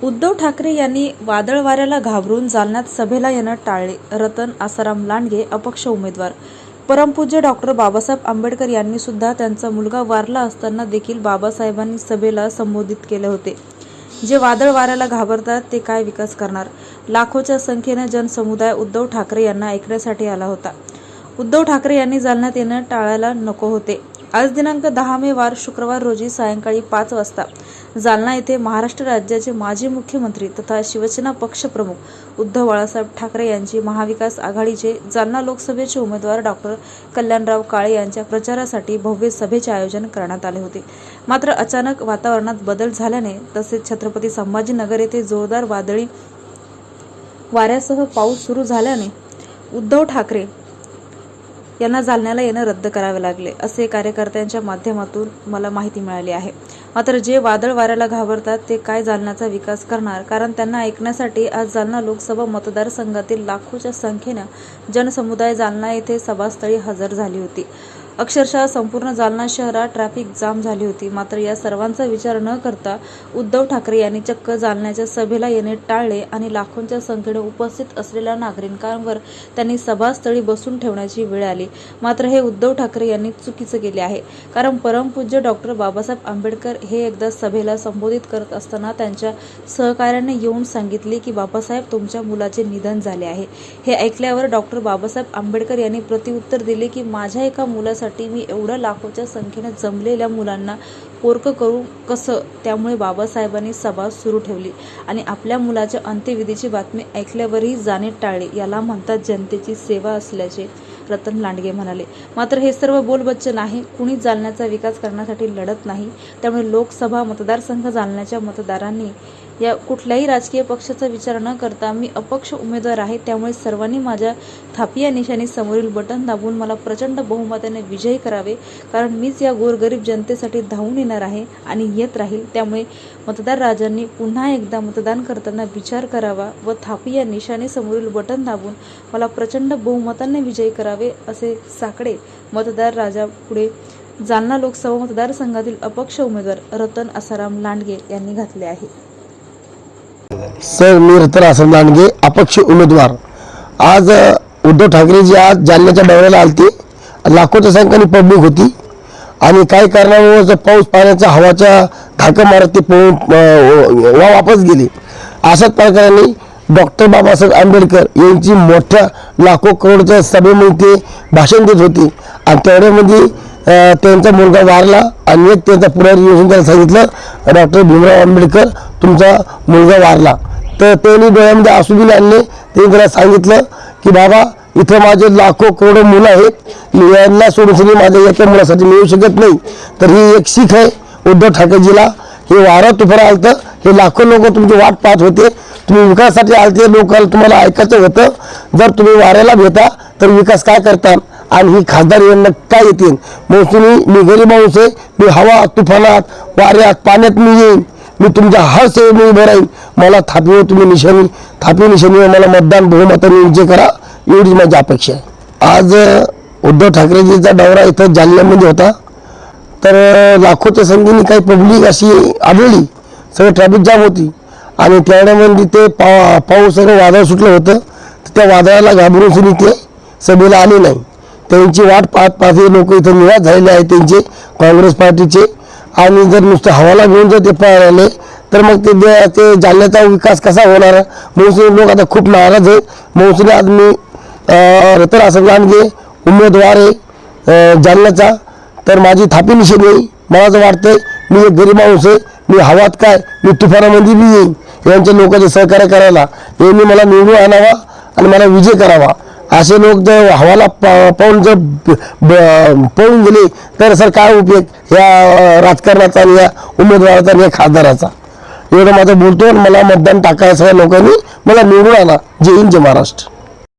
उद्धव ठाकरे यांनी वादळ वाऱ्याला घाबरून जालन्यात सभेला येणं टाळले. रतन आसाराम लांडगे अपक्ष उमेदवार. परमपूज्य डॉक्टर बाबासाहेब आंबेडकर यांनी सुद्धा त्यांचा मुलगा वारला असताना देखील बाबासाहेबांनी सभेला संबोधित केले होते. जे वादळ वाऱ्याला घाबरतात ते काय विकास करणार? लाखोच्या संख्येने जनसमुदाय उद्धव ठाकरे यांना ऐकण्यासाठी आला होता. उद्धव ठाकरे यांनी जालन्यात येणं टाळायला नको होते. आज दिनांक 10 मे वार शुक्रवार रोजी सायंकाळी 5 वाजता जालना येथे महाराष्ट्र राज्याचे माजी मुख्यमंत्री तथा शिवसेना पक्षप्रमुख उद्धव बाळासाहेब ठाकरे यांची महाविकास आघाडीचे जालना लोकसभेचे उमेदवार डॉक्टर कल्याणराव काळे यांच्या प्रचारासाठी भव्य सभेचे आयोजन करण्यात आले होते. मात्र अचानक वातावरणात बदल झाल्याने तसेच छत्रपती संभाजीनगर येथे जोरदार वादळी वाऱ्यासह पाऊस सुरू झाल्याने उद्धव ठाकरे यांना जालन्याला येणं रद्द करावे लागले, असे कार्यकर्त्यांच्या माध्यमातून मला माहिती मिळाली आहे. मात्र जे वादळ वाऱ्याला घाबरतात ते काय जालन्याचा विकास करणार? कारण त्यांना ऐकण्यासाठी आज जालना लोकसभा मतदारसंघातील लाखोच्या संख्येनं जनसमुदाय जालना येथे सभास्थळी हजर झाली होती. अक्षरशः संपूर्ण जालना शहरात ट्रॅफिक जाम झाली होती. मात्र या सर्वांचा विचार न करता उद्धव ठाकरे यांनी चक्क जालन्याच्या सभेला येणे टाळले आणि लाखोंच्या संख्येने उपस्थित असलेल्या नागरिकांवर त्यांनी सभास्थळी बसून ठेवण्याची वेळ आली. मात्र हे उद्धव ठाकरे यांनी चुकीचं केले आहे. कारण परमपूज्य डॉक्टर बाबासाहेब आंबेडकर हे एकदा सभेला संबोधित करत असताना त्यांच्या सहकार्याने येऊन सांगितले की बाबासाहेब, तुमच्या मुलाचे निधन झाले आहे. हे ऐकल्यावर डॉक्टर बाबासाहेब आंबेडकर यांनी प्रत्युत्तर दिले की माझ्या एका मुलासाठी मी एवढ्या लाखोच्या संख्येने जमलेल्या मुलांना पोरकं करू कसं? त्यामुळे बाबासाहेबांनी सभा सुरू ठेवली आणि आपल्या मुलाच्या अंत्यविधीची बातमी ऐकल्यावरही जाणे टाळले. याला म्हणतात जनतेची सेवा असल्याचे रतन लांडगे म्हणाले. मात्र हे सर्व बोलबच्चन आहे. कुणीच जालन्याचा विकास करण्यासाठी लढत नाही. त्यामुळे लोकसभा मतदारसंघ जालन्याच्या मतदारांनी या कुठल्याही राजकीय पक्षाचा विचार न करता मी अपक्ष उमेदवार आहे, त्यामुळे सर्वांनी माझ्या थापी या निशाणी समोरील बटन दाबून मला प्रचंड बहुमताने विजयी करावे. कारण मीच या गोरगरीब जनतेसाठी धावून येणार आहे आणि येत राहील. त्यामुळे मतदार राजांनी पुन्हा एकदा मतदान करताना विचार करावा व थापी या निशाणी समोरील बटन दाबून मला प्रचंड बहुमताने विजयी करावे, असे साकडे मतदार राजा पुढे जालना लोकसभा मतदारसंघातील अपक्ष उमेदवार रतन आसाराम लांडगे यांनी घातले आहे. सर, मी रतन आसाराम लांडगे, अपक्ष उमेदवार. आज उद्धव ठाकरेजी आज जालन्याच्या दौऱ्याला आलते. लाखोच्या संख्येने पब्लिक होती आणि काही कारणामुळे पाऊस पाण्याच्या हवाच्या धाका मारत ते वापस गेले. अशाच प्रकारे डॉक्टर बाबासाहेब आंबेडकर यांची मोठ्या लाखो करोडच्या सभेमध्ये ते भाषण देत होते आणि तेवढ्यामध्ये त्यांचा मुलगा वारला आणि एक त्यांचा पुढारी येऊन त्याला सांगितलं, डॉक्टर भीमराव आंबेडकर, तुमचा मुलगा वारला. तर त्यांनी डोळ्यामध्ये आसू बी आणले. त्यांनी त्याला सांगितलं की बाबा, इथं माझे लाखो करोडो मुलं आहेत, यांना सोडून माझ्या एका मुलासाठी मिळू शकत नाही. तर ही एक शीख आहे उद्धव ठाकरेजीला. हे वारं तुफान आलतं. हे लाखो लोक तुमची वाट पाहत होते. तुम्ही विकासासाठी आलते. लोकांना तुम्हाला ऐकायचं होतं. जर तुम्ही वाऱ्याला भेटा तर विकास काय करता आणि ही खासदार यांना काय येतील? मी गरीब माणूस आहे. मी हवा तुफानात वाऱ्यात पाण्यात मी येईन. मी तुमच्या हर सेवेत उभं राहीन. मला थापीवर तुम्ही थापी निशाणीवर मला मतदान बहुमताने विजय करा, एवढीच माझी अपेक्षा आहे. आज उद्धव ठाकरेजीचा दौरा इथं जालन्यामध्ये होता. तर लाखोच्या संख्येने काही पब्लिक अशी आढळली. सगळं ट्रॅफिक जाम होती आणि त्यावेळेमध्ये ते पाऊस सगळं वादळ सुटलं होतं. त्या वादळाला घाबरून सुद्धा ते सभेला आले नाही. त्यांची वाट पाहत पाहत हे लोक इथं निराश झालेले आहेत त्यांचे काँग्रेस पार्टीचे. आणि जर नुसतं हवाला घेऊन जर ते पळाले तर मग ते जालन्याचा विकास कसा होणार? म्हणून लोक आता खूप नाराज आहेत. म्हणून आज मी रतन आसाराम लांडगे उमेदवार आहे जालन्याचा. तर माझी थापी निशाणी येईल. मला असं वाटतंय मी एक गरीब माणूस आहे. मी हवात काय, मी तुफानामध्ये बी येईन. यांच्या लोकांचे सहकार्य करायला यांनी मला निवडून आणावा आणि मला विजय करावा. असे लोक जर हवाला पाहून जर पळून गेले तर सर काय उपयोग या राजकारणाचा आणि या उमेदवाराचा आणि या खासदाराचा? एवढं माझं बोलतो. मला मतदान टाकायचं लोकांनी मला निवडून आणा. जय हिंद, जय महाराष्ट्र.